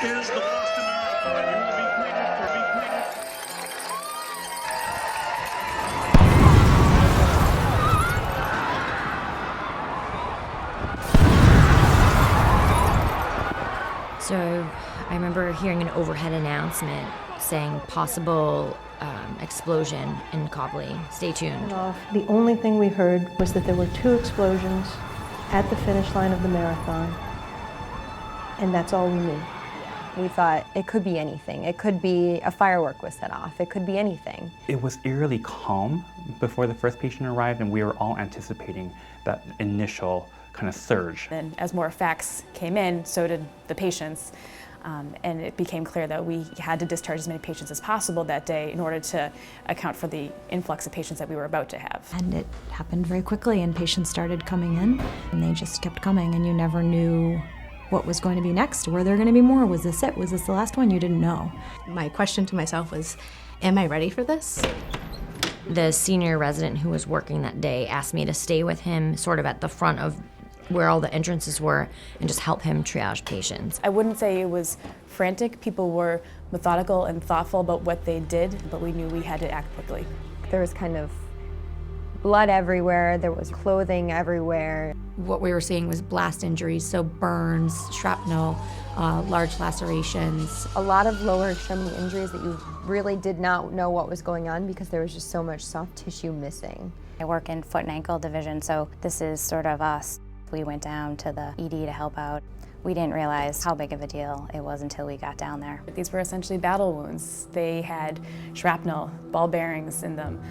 is the Boston Marathon. You will be greeted for So I remember hearing an overhead announcement saying possible explosion in Cobley. Stay tuned. The only thing we heard was that there were 2 explosions at the finish line of the marathon, and that's all we knew. We thought it could be anything. It could be a firework was set off. It could be anything. It was eerily calm before the first patient arrived, and we were all anticipating that initial kind of surge. And as more facts came in, so did the patients. And it became clear that we had to discharge as many patients as possible that day in order to account for the influx of patients that we were about to have. And it happened very quickly, and patients started coming in, and they just kept coming, and you never knew what was going to be next. Were there going to be more? Was this it? Was this the last one? You didn't know. My question to myself was, am I ready for this? The senior resident who was working that day asked me to stay with him sort of at the front of where all the entrances were and just help him triage patients. I wouldn't say it was frantic. People were methodical and thoughtful about what they did, but we knew we had to act quickly. There was kind of blood everywhere. There was clothing everywhere. What we were seeing was blast injuries, so burns, shrapnel, large lacerations. A lot of lower extremity injuries that you really did not know what was going on because there was just so much soft tissue missing. I work in foot and ankle division, so this is sort of us. We went down to the ED to help out. We didn't realize how big of a deal it was until we got down there. These were essentially battle wounds. They had shrapnel, ball bearings in them,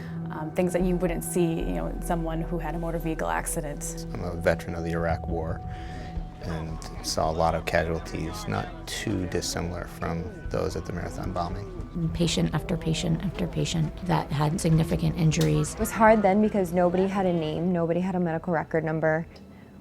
things that you wouldn't see, in someone who had a motor vehicle accident. I'm a veteran of the Iraq War and saw a lot of casualties, not too dissimilar from those at the marathon bombing. Patient after patient after patient that had significant injuries. It was hard then because nobody had a name, nobody had a medical record number.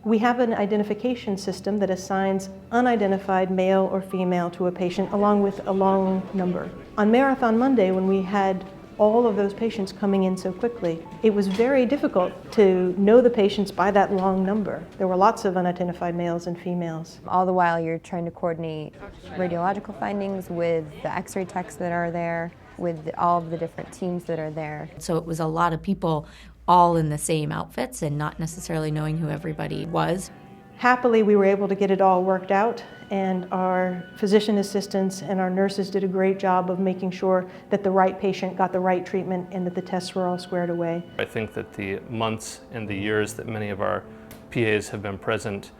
We have an identification system that assigns unidentified male or female to a patient along with a long number. On Marathon Monday, when we had all of those patients coming in so quickly, it was very difficult to know the patients by that long number. There were lots of unidentified males and females. All the while you're trying to coordinate radiological findings with the x-ray techs that are there, with all of the different teams that are there. So it was a lot of people all in the same outfits and not necessarily knowing who everybody was. Happily, we were able to get it all worked out, and our physician assistants and our nurses did a great job of making sure that the right patient got the right treatment and that the tests were all squared away. I think that the months and the years that many of our PAs have been present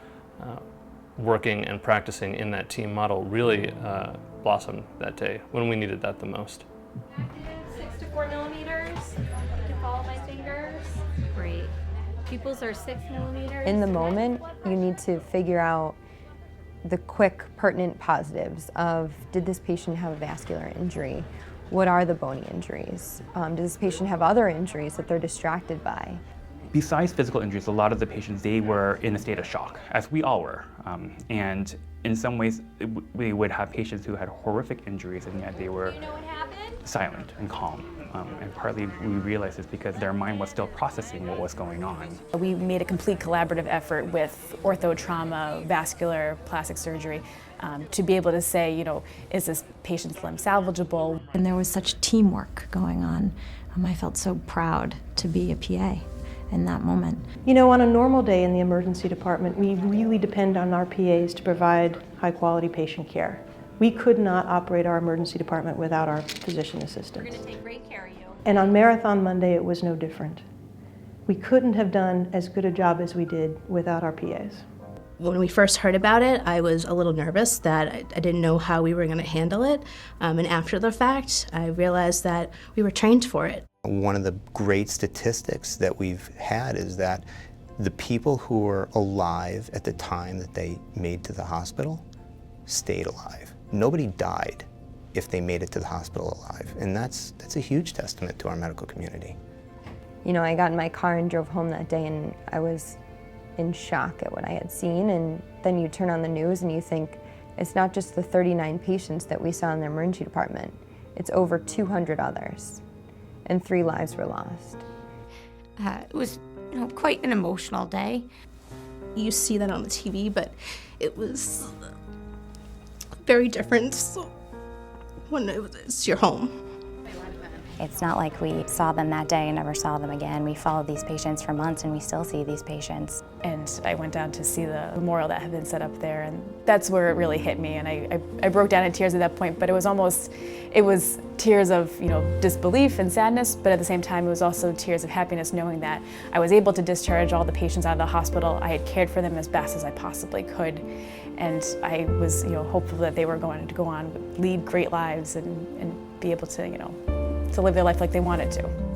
working and practicing in that team model really blossomed that day when we needed that the most. 6 to 4 millimeters. You can follow my fingers. Great. Pupils are 6 millimeters. In the moment, you need to figure out the quick, pertinent positives of, did this patient have a vascular injury? What are the bony injuries? Does this patient have other injuries that they're distracted by? Besides physical injuries, a lot of the patients, they were in a state of shock, as we all were. And in some ways, we would have patients who had horrific injuries, and yet they were silent and calm. And partly we realized it's because their mind was still processing what was going on. We made a complete collaborative effort with ortho trauma, vascular, plastic surgery, to be able to say, is this patient's limb salvageable? And there was such teamwork going on. I felt so proud to be a PA in that moment. On a normal day in the emergency department, we really depend on our PAs to provide high-quality patient care. We could not operate our emergency department without our physician assistants. We're going to take great care of you. And on Marathon Monday, it was no different. We couldn't have done as good a job as we did without our PAs. When we first heard about it, I was a little nervous that I didn't know how we were going to handle it. And after the fact, I realized that we were trained for it. One of the great statistics that we've had is that the people who were alive at the time that they made to the hospital stayed alive. Nobody died if they made it to the hospital alive, and that's a huge testament to our medical community. I got in my car and drove home that day, and I was in shock at what I had seen, and then you turn on the news and you think, it's not just the 39 patients that we saw in the emergency department, it's over 200 others, and 3 lives were lost. It was quite an emotional day. You see that on the TV, but it was very different when it's your home. It's not like we saw them that day and never saw them again. We followed these patients for months and we still see these patients. And I went down to see the memorial that had been set up there, and that's where it really hit me. And I broke down in tears at that point, but it was tears of, disbelief and sadness, but at the same time it was also tears of happiness knowing that I was able to discharge all the patients out of the hospital. I had cared for them as best as I possibly could, and I was hopeful that they were going to go on, lead great lives and be able to, to live their life like they wanted to.